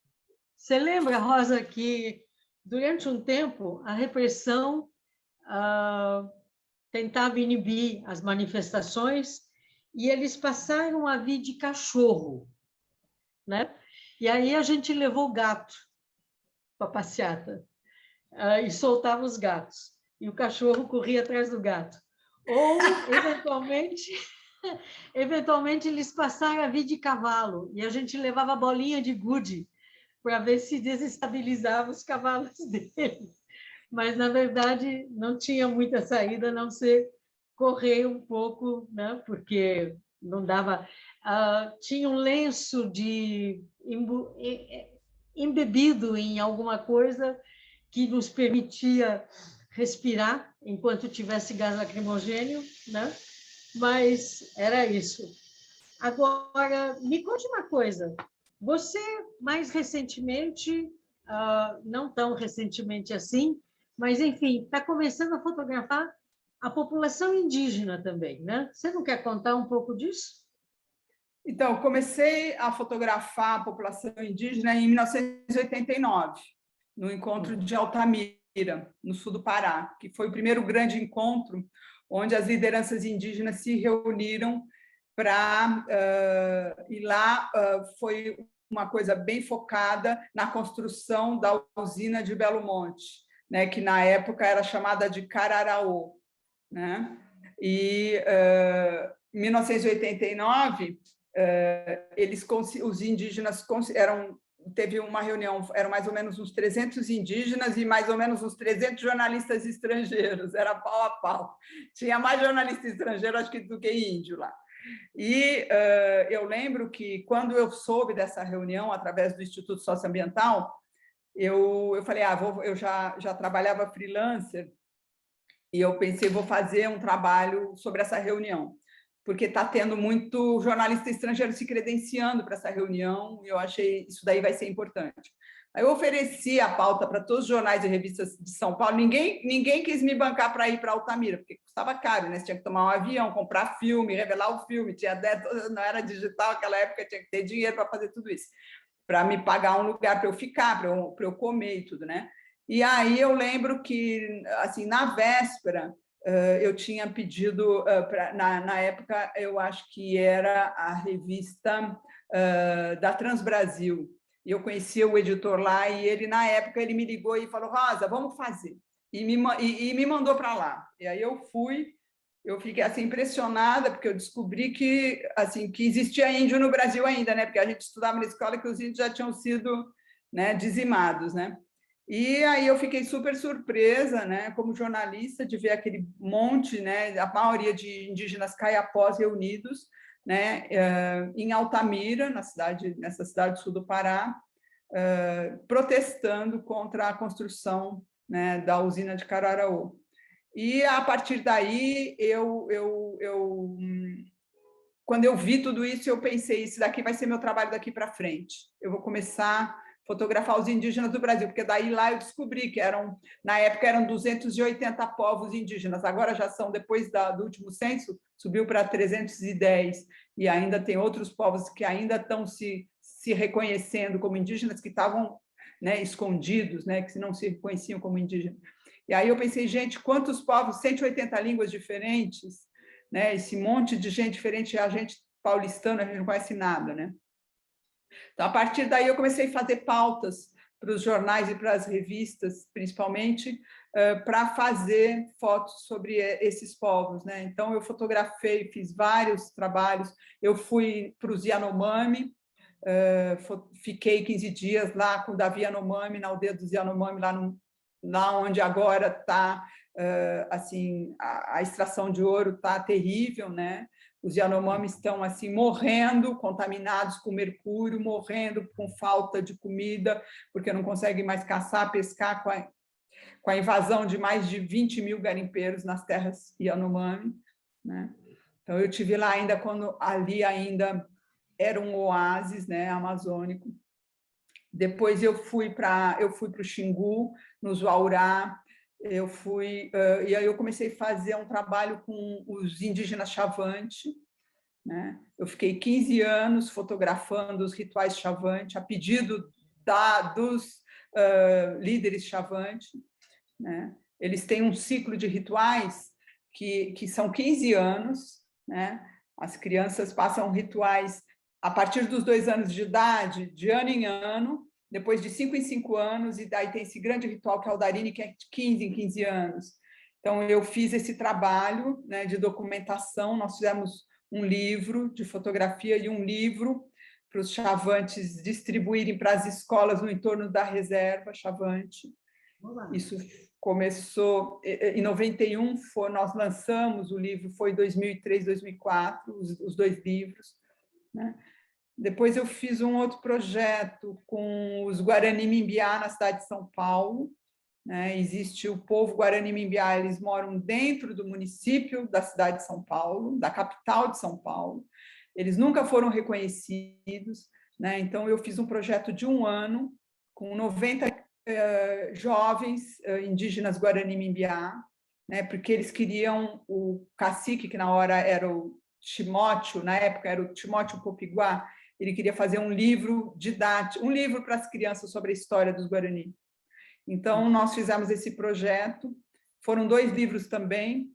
Você lembra, Rosa, que durante um tempo a repressão tentava inibir as manifestações e eles passaram a vir de cachorro, né? E aí a gente levou gato para a passeata e soltava os gatos. E o cachorro corria atrás do gato. Ou, eventualmente eles passaram a vir de cavalo e a gente levava bolinha de gude para ver se desestabilizava os cavalos dele. Mas, na verdade, não tinha muita saída, a não ser correr um pouco, né? Porque não dava... tinha um lenço embebido em alguma coisa que nos permitia respirar enquanto tivesse gás lacrimogênio, né? Mas era isso. Agora, me conte uma coisa. Você, mais recentemente, não tão recentemente assim, mas, enfim, está começando a fotografar a população indígena também, né? Você não quer contar um pouco disso? Então, comecei a fotografar a população indígena em 1989, no encontro de Altamira, no sul do Pará, que foi o primeiro grande encontro onde as lideranças indígenas se reuniram para... e lá foi uma coisa bem focada na construção da usina de Belo Monte, né, que na época era chamada de Cararaô. Né? E em 1989, os indígenas teve uma reunião, eram mais ou menos uns 300 indígenas e mais ou menos uns 300 jornalistas estrangeiros, era pau a pau. Tinha mais jornalista estrangeiro, acho que, do que índio lá. E eu lembro que, quando eu soube dessa reunião, através do Instituto Socioambiental, eu falei, eu já trabalhava freelancer, e eu pensei, vou fazer um trabalho sobre essa reunião, porque está tendo muito jornalista estrangeiro se credenciando para essa reunião, e eu achei isso daí vai ser importante. Aí eu ofereci a pauta para todos os jornais e revistas de São Paulo, ninguém quis me bancar para ir para Altamira, porque custava caro, né? Você tinha que tomar um avião, comprar filme, revelar o filme, não era digital naquela época, tinha que ter dinheiro para fazer tudo isso, para me pagar um lugar para eu ficar, para eu comer e tudo, né? E aí eu lembro que, assim, na véspera, eu tinha pedido, na época, eu acho que era a revista da Transbrasil, e eu conhecia o editor lá, e ele, na época, ele me ligou e falou, Rosa, vamos fazer, e me mandou para lá. E aí eu fui, eu fiquei assim impressionada, porque eu descobri que, assim, que existia índio no Brasil ainda, né? Porque a gente estudava na escola que os índios já tinham sido, né, dizimados, né? E aí eu fiquei super surpresa, né, como jornalista, de ver aquele monte, né, a maioria de indígenas caiapós reunidos, né, em Altamira, nessa cidade do sul do Pará, protestando contra a construção, né, da usina de Cararaú. E a partir daí, quando eu vi tudo isso, eu pensei, isso daqui vai ser meu trabalho daqui para frente. Eu vou começar a fotografar os indígenas do Brasil, porque daí lá eu descobri que na época eram 280 povos indígenas, agora já são, depois do último censo, subiu para 310, e ainda tem outros povos que ainda estão se reconhecendo como indígenas, que estavam, né, escondidos, né, que não se reconheciam como indígenas. E aí eu pensei, gente, quantos povos, 180 línguas diferentes, né? Esse monte de gente diferente, a gente paulistana, a gente não conhece nada, né? Então, a partir daí, eu comecei a fazer pautas para os jornais e para as revistas, principalmente, para fazer fotos sobre esses povos, né? Então, eu fotografei, fiz vários trabalhos, eu fui para os Yanomami, fiquei 15 dias lá com o Davi Yanomami, na aldeia dos Yanomami, lá onde agora está, assim, a extração de ouro está terrível, né? Os Yanomami estão assim morrendo, contaminados com mercúrio, morrendo com falta de comida, porque não conseguem mais caçar, pescar com a invasão de mais de 20 mil garimpeiros nas terras Yanomami, né? Então eu tive lá ainda quando ali ainda era um oásis, né, amazônico. Depois eu fui para o Xingu, no Zuaurá, e aí eu comecei a fazer um trabalho com os indígenas Xavante, né? Eu fiquei 15 anos fotografando os rituais Xavante, a pedido dos líderes Xavante, né? Eles têm um ciclo de rituais que são 15 anos, né? As crianças passam rituais a partir dos 2 anos de idade, de ano em ano, depois de 5 em 5 anos, e daí tem esse grande ritual que é o Darine, que é de 15 em 15 anos. Então, eu fiz esse trabalho, né, de documentação, nós fizemos um livro de fotografia e um livro para os Xavantes distribuírem para as escolas no entorno da reserva Xavante. Isso começou em 91, nós lançamos o livro, foi 2003, 2004, os 2 livros, né? Depois eu fiz um outro projeto com os Guarani-Mimbiá na cidade de São Paulo, né? Existe o povo Guarani-Mimbiá, eles moram dentro do município da cidade de São Paulo, da capital de São Paulo, eles nunca foram reconhecidos, né? Então eu fiz um projeto de 1 ano com 90 jovens indígenas Guarani-Mimbiá, né? Porque eles queriam o cacique, que na hora era o Timóteo, na época era o Timóteo Popiguá, ele queria fazer um livro didático, um livro para as crianças sobre a história dos Guarani. Então, nós fizemos esse projeto, foram 2 livros também,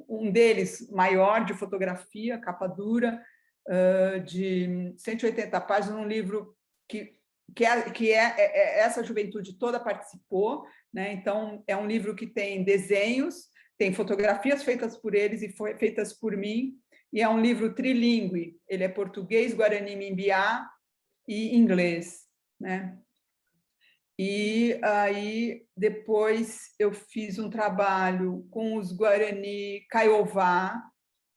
um deles maior, de fotografia, capa dura, de 180 páginas, um livro que essa juventude toda participou, né? Então, é um livro que tem desenhos, tem fotografias feitas por eles e feitas por mim, e é um livro trilingüe, ele é português, guarani, mimbiá e inglês, né? E aí, depois, eu fiz um trabalho com os Guarani Kaiowá,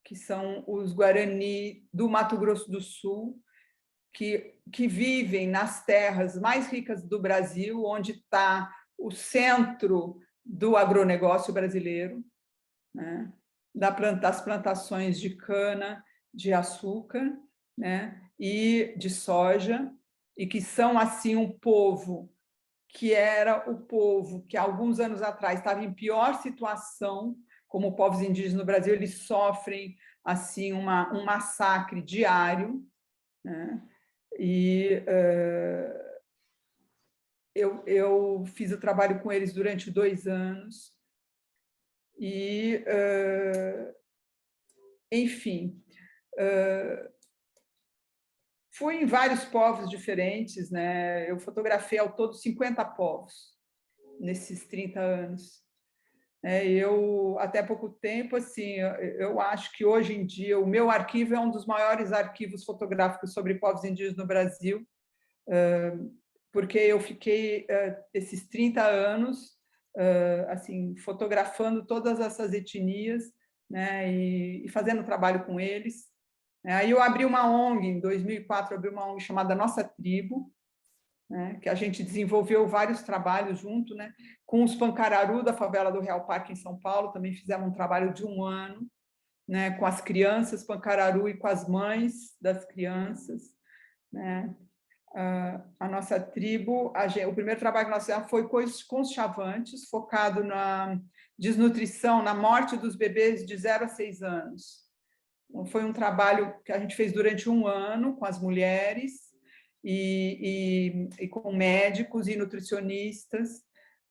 que são os Guarani do Mato Grosso do Sul, que vivem nas terras mais ricas do Brasil, onde está o centro do agronegócio brasileiro, né? Das plantações de cana, de açúcar, né? E de soja, e que são, assim, um povo que era o povo que, alguns anos atrás, estava em pior situação, como povos indígenas no Brasil, eles sofrem assim um massacre diário, né? E eu fiz o trabalho com eles durante 2 anos, e, enfim, fui em vários povos diferentes, né? Eu fotografei ao todo 50 povos nesses 30 anos. Eu, até pouco tempo, assim, eu acho que hoje em dia o meu arquivo é um dos maiores arquivos fotográficos sobre povos indígenas no Brasil, porque eu fiquei esses 30 anos assim, fotografando todas essas etnias, né, e fazendo trabalho com eles. Aí eu abri uma ONG, em 2004, abri uma ONG chamada Nossa Tribo, né, que a gente desenvolveu vários trabalhos junto, né, com os Pancararu da favela do Real Parque, em São Paulo, também fizemos um trabalho de 1 ano, né, com as crianças Pancararu e com as mães das crianças, né. A Nossa Tribo, o primeiro trabalho que nós fizemos foi com os chavantes, focado na desnutrição, na morte dos bebês de 0 a 6 anos. Então, foi um trabalho que a gente fez durante 1 ano com as mulheres e com médicos e nutricionistas,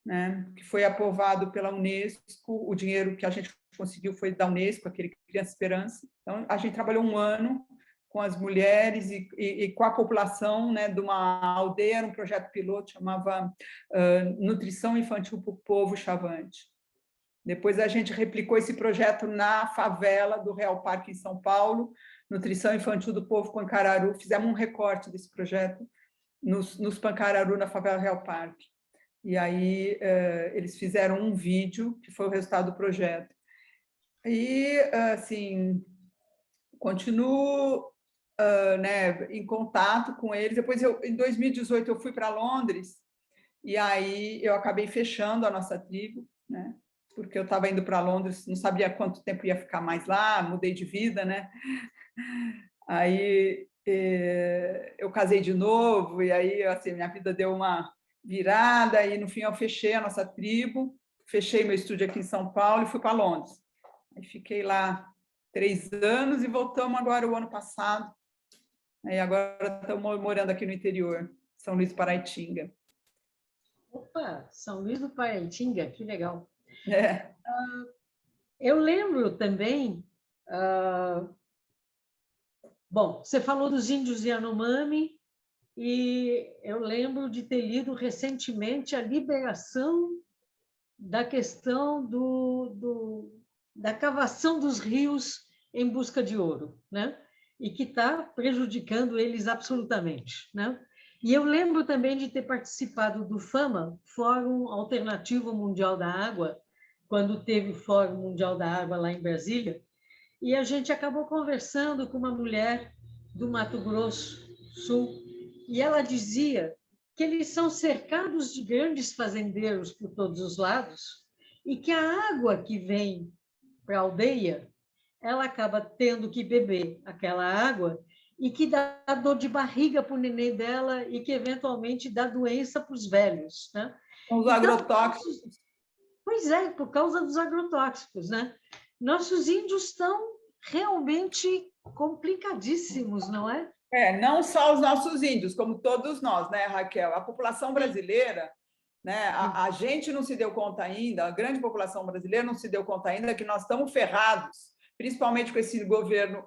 né, que foi aprovado pela Unesco. O dinheiro que a gente conseguiu foi da Unesco, aquele Criança Esperança. Então, a gente trabalhou 1 ano com as mulheres e com a população, né, de uma aldeia, era um projeto piloto, chamava Nutrição Infantil para o Povo Chavante. Depois a gente replicou esse projeto na favela do Real Parque, em São Paulo, Nutrição Infantil do Povo Pancararu. Fizemos um recorte desse projeto nos Pancararu, na favela Real Parque. E aí eles fizeram um vídeo, que foi o resultado do projeto. E, assim, continuo né, em contato com eles. Depois, em 2018, eu fui para Londres, e aí eu acabei fechando a Nossa Tribo, né? Porque eu estava indo para Londres, não sabia quanto tempo ia ficar mais lá, mudei de vida, né? Aí eu casei de novo, e aí, assim, minha vida deu uma virada, e no fim eu fechei a Nossa Tribo, fechei meu estúdio aqui em São Paulo e fui para Londres. Aí fiquei lá 3 anos e voltamos agora o ano passado. Aí agora estamos morando aqui no interior, São Luís do Paraitinga. Opa, São Luís do Paraitinga, que legal. É. Eu lembro também, bom, você falou dos índios Yanomami, e eu lembro de ter lido recentemente a liberação da questão da cavação dos rios em busca de ouro, né? E que está prejudicando eles absolutamente, né? E eu lembro também de ter participado do FAMA, Fórum Alternativo Mundial da Água, quando teve o Fórum Mundial da Água lá em Brasília, e a gente acabou conversando com uma mulher do Mato Grosso do Sul, e ela dizia que eles são cercados de grandes fazendeiros por todos os lados, e que a água que vem para a aldeia, ela acaba tendo que beber aquela água e que dá dor de barriga para o neném dela e que, eventualmente, dá doença para os velhos, né? Os agrotóxicos. Pois é, por causa dos agrotóxicos, né? Nossos índios estão realmente complicadíssimos, não é? Não só os nossos índios, como todos nós, né, Raquel? A população brasileira, né, a gente não se deu conta ainda, a grande população brasileira não se deu conta ainda que nós estamos ferrados, principalmente com esse governo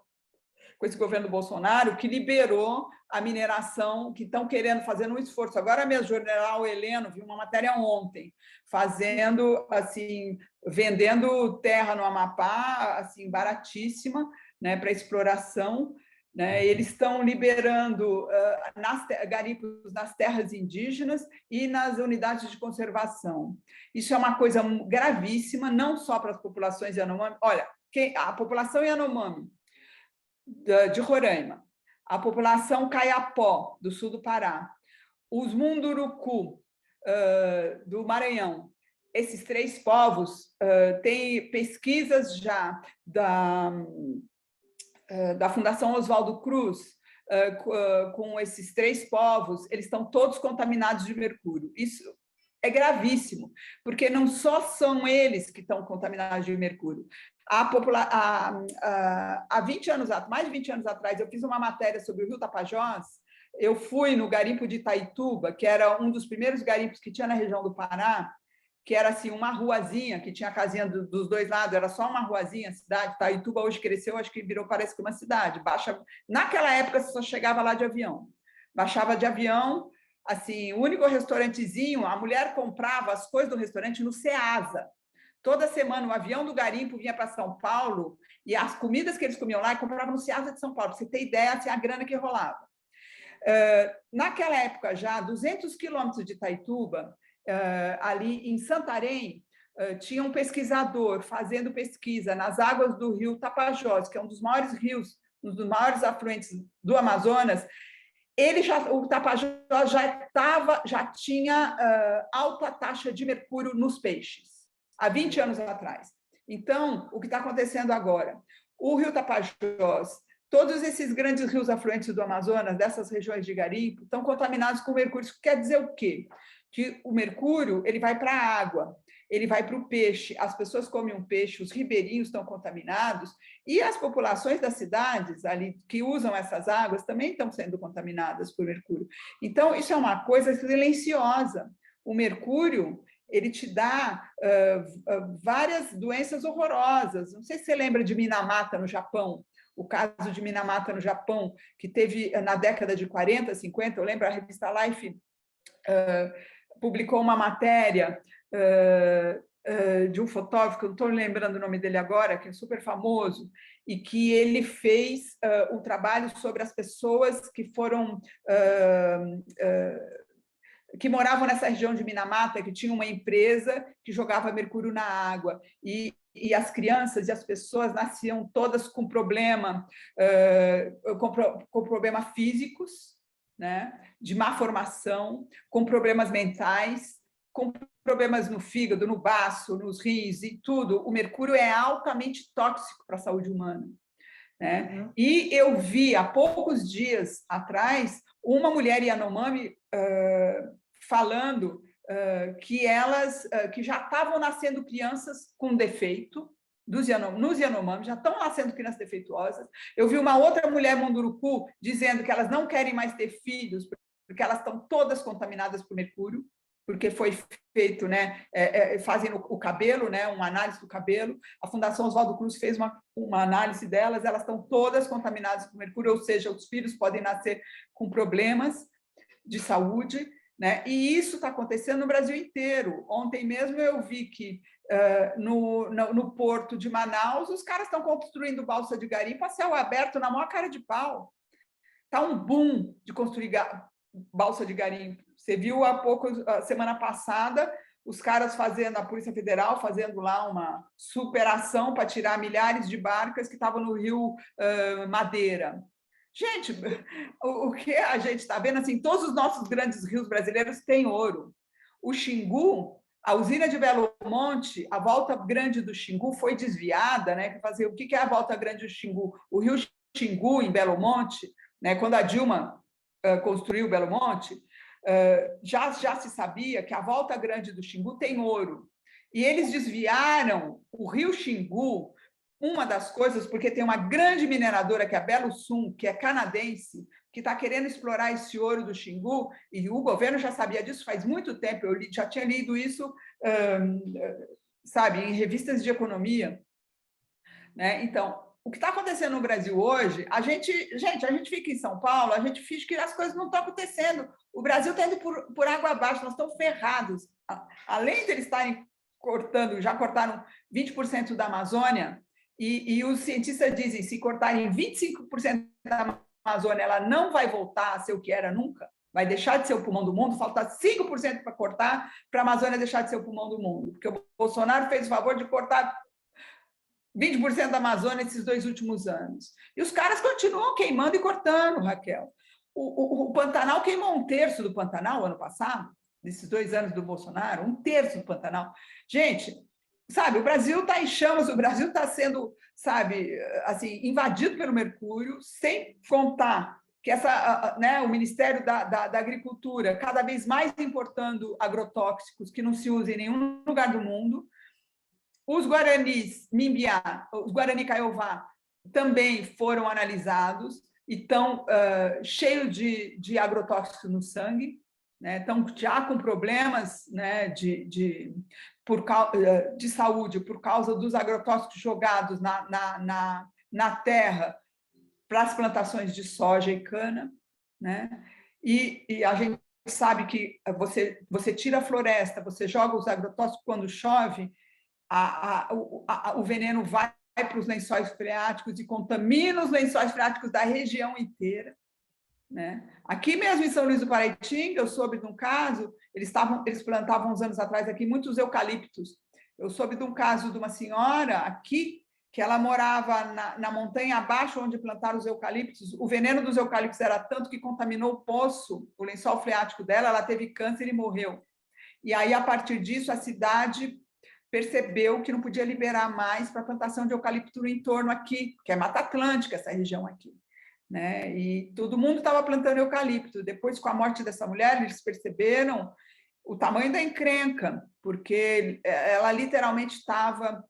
com esse governo Bolsonaro, que liberou a mineração, que estão querendo, fazendo um esforço. Agora mesmo, o General Heleno, viu uma matéria ontem, fazendo, assim, vendendo terra no Amapá, assim, baratíssima, né, para exploração, né? Eles estão liberando garimpos nas terras indígenas e nas unidades de conservação. Isso é uma coisa gravíssima, não só para as populações Yanomami. Olha, a população Yanomami de Roraima, a população Caiapó, do sul do Pará, os Munduruku, do Maranhão, esses 3 povos têm pesquisas já da Fundação Oswaldo Cruz, com esses 3 povos, eles estão todos contaminados de mercúrio. Isso é gravíssimo, porque não só são eles que estão contaminados de mercúrio. Há 20 anos, mais de 20 anos atrás, eu fiz uma matéria sobre o Rio Tapajós. Eu fui no garimpo de Itaituba, que era um dos primeiros garimpos que tinha na região do Pará, que era assim uma ruazinha, que tinha a casinha dos 2 lados, era só uma ruazinha, a cidade. Itaituba hoje cresceu, acho que virou, parece que uma cidade. Naquela época, você só chegava lá de avião. Baixava de avião, assim, o único restaurantezinho, a mulher comprava as coisas do restaurante no Ceasa. Toda semana, o avião do garimpo vinha para São Paulo e as comidas que eles comiam lá, compravam no Ceasa de São Paulo. Pra você ter ideia, assim, a grana que rolava. Naquela época, já, 200 quilômetros de Itaituba, ali em Santarém, tinha um pesquisador fazendo pesquisa nas águas do rio Tapajós, que é um dos maiores rios, um dos maiores afluentes do Amazonas. O Tapajós já tinha alta taxa de mercúrio nos peixes, há 20 anos atrás. Então, o que está acontecendo agora? O rio Tapajós, todos esses grandes rios afluentes do Amazonas, dessas regiões de garimpo, estão contaminados com mercúrio. Isso quer dizer o quê? Que o mercúrio ele vai para a água, ele vai para o peixe, as pessoas comem um peixe, os ribeirinhos estão contaminados, e as populações das cidades ali que usam essas águas também estão sendo contaminadas por mercúrio. Então, isso é uma coisa silenciosa. O mercúrio, ele te dá várias doenças horrorosas. Não sei se você lembra de Minamata, no Japão, o caso de Minamata, no Japão, que teve na década de 40, 50, eu lembro, a revista Life publicou uma matéria de um fotógrafo, que eu não estou lembrando o nome dele agora, que é super famoso, e que ele fez um trabalho sobre as pessoas que foram... que moravam nessa região de Minamata, que tinha uma empresa que jogava mercúrio na água, e as crianças e as pessoas nasciam todas com problema, com problemas físicos, né, de má formação, com problemas mentais, com problemas no fígado, no baço, nos rins e tudo. O mercúrio é altamente tóxico para a saúde humana, né? Uhum. E eu vi, há poucos dias atrás, uma mulher Yanomami falando que elas que já estavam nascendo crianças com defeito, nos Yanomami, já estão nascendo crianças defeituosas. Eu vi uma outra mulher Munduruku dizendo que elas não querem mais ter filhos, porque elas estão todas contaminadas por mercúrio, porque foi feito, né, fazem o cabelo, né, uma análise do cabelo. A Fundação Oswaldo Cruz fez uma análise delas, elas estão todas contaminadas por mercúrio, ou seja, os filhos podem nascer com problemas de saúde, né? E isso está acontecendo no Brasil inteiro. Ontem mesmo eu vi que no porto de Manaus os caras estão construindo balsa de garimpo a céu aberto na maior cara de pau. Está um boom de construir balsa de garimpo. Você viu há pouco, semana passada, os caras fazendo, a Polícia Federal fazendo lá uma superação para tirar milhares de barcas que estavam no Rio Madeira. Gente, o que a gente está vendo, assim, todos os nossos grandes rios brasileiros têm ouro. O Xingu, a usina de Belo Monte, a Volta Grande do Xingu foi desviada, né? O que é a Volta Grande do Xingu? O rio Xingu, em Belo Monte, né? Quando a Dilma construiu Belo Monte, já se sabia que a Volta Grande do Xingu tem ouro. E eles desviaram o rio Xingu. Uma das coisas, porque tem uma grande mineradora, que é a Belo Sun, que é canadense, que está querendo explorar esse ouro do Xingu, e o governo já sabia disso faz muito tempo, eu já tinha lido isso, sabe, em revistas de economia, né? Então, o que está acontecendo no Brasil hoje, a gente fica em São Paulo, a gente finge que as coisas não estão acontecendo. O Brasil está indo por água abaixo, nós estamos ferrados. Além de eles estarem cortando, já cortaram 20% da Amazônia, e os cientistas dizem que se cortarem 25% da Amazônia, ela não vai voltar a ser o que era nunca, vai deixar de ser o pulmão do mundo, falta 5% para cortar, para a Amazônia deixar de ser o pulmão do mundo, porque o Bolsonaro fez o favor de cortar 20% da Amazônia esses 2 últimos anos. E os caras continuam queimando e cortando, Raquel. O Pantanal queimou 1/3 do Pantanal ano passado, nesses 2 anos do Bolsonaro, 1/3 do Pantanal. Gente, sabe, o Brasil está em chamas, o Brasil está sendo, sabe, assim, invadido pelo mercúrio, sem contar que o Ministério da Agricultura cada vez mais importando agrotóxicos que não se usam em nenhum lugar do mundo. Os guaranis Mimbiá, os Guarani Kaiowá também foram analisados e estão cheios de agrotóxicos no sangue, né? Estão já com problemas, né, de saúde por causa dos agrotóxicos jogados na terra para as plantações de soja e cana, né? E a gente sabe que você tira a floresta, você joga os agrotóxicos quando chove, o veneno vai para os lençóis freáticos e contamina os lençóis freáticos da região inteira, né? Aqui mesmo em São Luís do Paraitinga, eu soube de um caso, eles plantavam uns anos atrás aqui muitos eucaliptos. Eu soube de um caso de uma senhora aqui, que ela morava na montanha abaixo onde plantaram os eucaliptos. O veneno dos eucaliptos era tanto que contaminou o poço, o lençol freático dela, ela teve câncer e morreu. E aí, a partir disso, a cidade percebeu que não podia liberar mais para a plantação de eucalipto no entorno aqui, que é Mata Atlântica, essa região aqui, né? E todo mundo estava plantando eucalipto. Depois, com a morte dessa mulher, eles perceberam o tamanho da encrenca, porque ela literalmente estava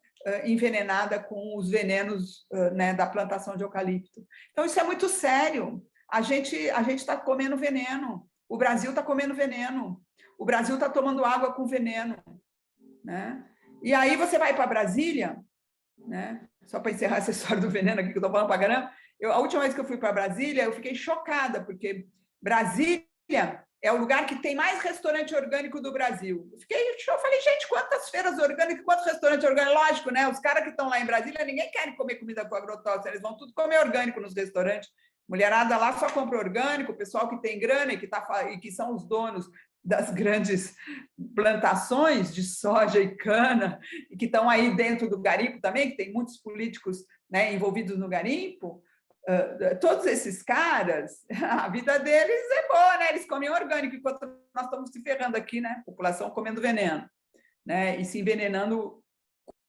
envenenada com os venenos, né, da plantação de eucalipto. Então, isso é muito sério. A gente está comendo veneno. O Brasil está comendo veneno. O Brasil está tomando água com veneno, né? E aí você vai para Brasília, né? Só para encerrar essa história do veneno aqui que eu estou falando para caramba, a última vez que eu fui para Brasília, eu fiquei chocada, porque Brasília é o lugar que tem mais restaurante orgânico do Brasil. Eu falei, gente, quantas feiras orgânicas, quantos restaurantes orgânicos? Lógico, né? Os caras que estão lá em Brasília, ninguém quer comer comida com agrotóxico, eles vão tudo comer orgânico nos restaurantes. Mulherada lá só compra orgânico, o pessoal que tem grana e que são os donos das grandes plantações de soja e cana, e que estão aí dentro do garimpo também, que tem muitos políticos, né, envolvidos no garimpo, todos esses caras, a vida deles é boa, né? Eles comem orgânico, enquanto nós estamos se ferrando aqui, né? População comendo veneno, né? E se envenenando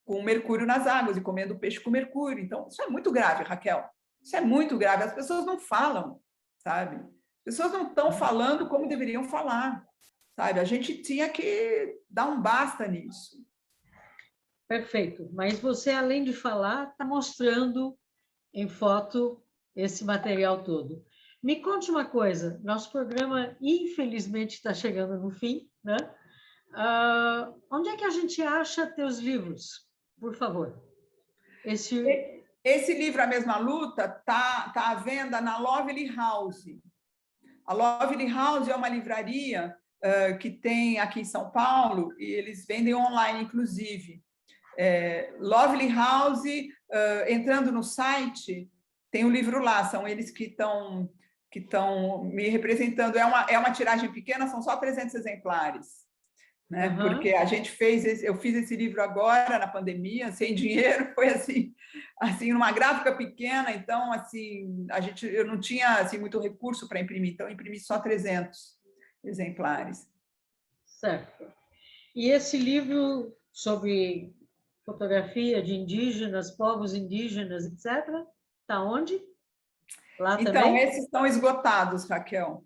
com mercúrio nas águas, e comendo peixe com mercúrio. Então, isso é muito grave, Raquel. Isso é muito grave. As pessoas não falam, sabe? As pessoas não estão falando como deveriam falar, sabe? A gente tinha que dar um basta nisso. Perfeito. Mas você, além de falar, está mostrando em foto esse material todo. Me conte uma coisa, nosso programa, infelizmente, está chegando no fim, né? Onde é que a gente acha teus livros? Por favor. Esse livro, A Mesma Luta, tá à venda na Lovely House. A Lovely House é uma livraria que tem aqui em São Paulo, e eles vendem online, inclusive. Lovely House, entrando no site, tem um livro lá, são eles que estão me representando. É uma tiragem pequena, são só 300 exemplares. Né? Uhum. Porque eu fiz esse livro agora, na pandemia, sem dinheiro, foi assim numa gráfica pequena, então, assim, eu não tinha assim, muito recurso para imprimir, então, eu imprimi só 300 exemplares. Certo. E esse livro sobre fotografia de indígenas, povos indígenas, etc., está onde? Lá então, também? Esses estão esgotados, Raquel.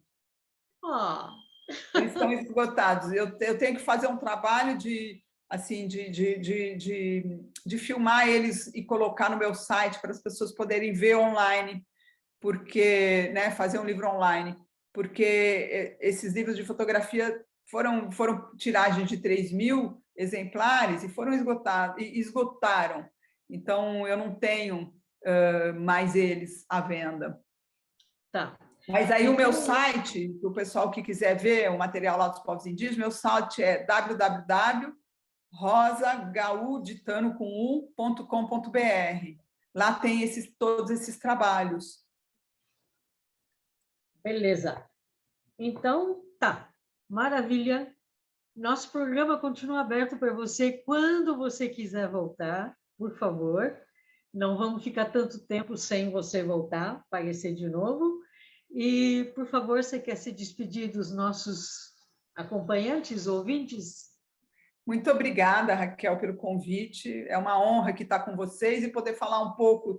Eles estão esgotados. Eu tenho que fazer um trabalho de filmar eles e colocar no meu site para as pessoas poderem ver online, porque, né, fazer um livro online, porque esses livros de fotografia foram tiragens de 3.000 exemplares e foram esgotados, e esgotaram. Então, eu não tenho mais eles à venda. Tá. Mas aí o meu site, para o pessoal que quiser ver o material lá dos povos indígenas, meu site é www.rosagauditano.com.br. Lá tem todos esses trabalhos. Beleza. Então, tá. Maravilha. Nosso programa continua aberto para você quando você quiser voltar, por favor. Não vamos ficar tanto tempo sem você voltar, aparecer de novo. E, por favor, você quer se despedir dos nossos acompanhantes, ouvintes? Muito obrigada, Raquel, pelo convite. É uma honra aqui estar com vocês e poder falar um pouco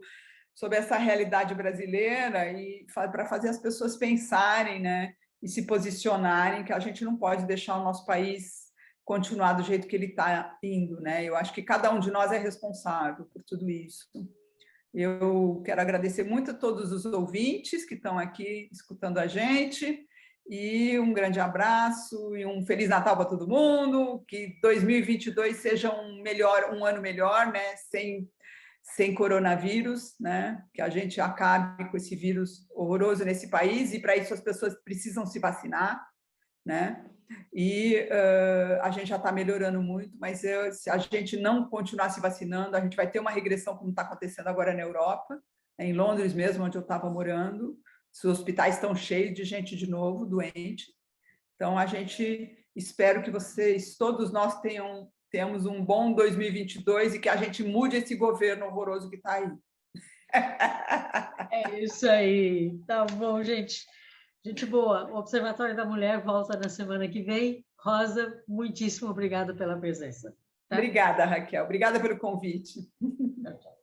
sobre essa realidade brasileira e para fazer as pessoas pensarem, né, e se posicionarem, que a gente não pode deixar o nosso país continuar do jeito que ele está indo, né? Eu acho que cada um de nós é responsável por tudo isso. Eu quero agradecer muito a todos os ouvintes que estão aqui escutando a gente, e um grande abraço e um Feliz Natal para todo mundo, que 2022 seja um ano melhor, né? Sem coronavírus, né? Que a gente acabe com esse vírus horroroso nesse país, e para isso as pessoas precisam se vacinar, né? E a gente já está melhorando muito, mas se a gente não continuar se vacinando, a gente vai ter uma regressão como está acontecendo agora na Europa, em Londres mesmo, onde eu estava morando. Os hospitais estão cheios de gente de novo, doente. Então, espero que vocês, todos nós, tenhamos um bom 2022 e que a gente mude esse governo horroroso que está aí. É isso aí. Tá bom, gente. Gente boa, o Observatório da Mulher volta na semana que vem. Rosa, muitíssimo obrigada pela presença. Tá? Obrigada, Raquel. Obrigada pelo convite. Tchau, tchau.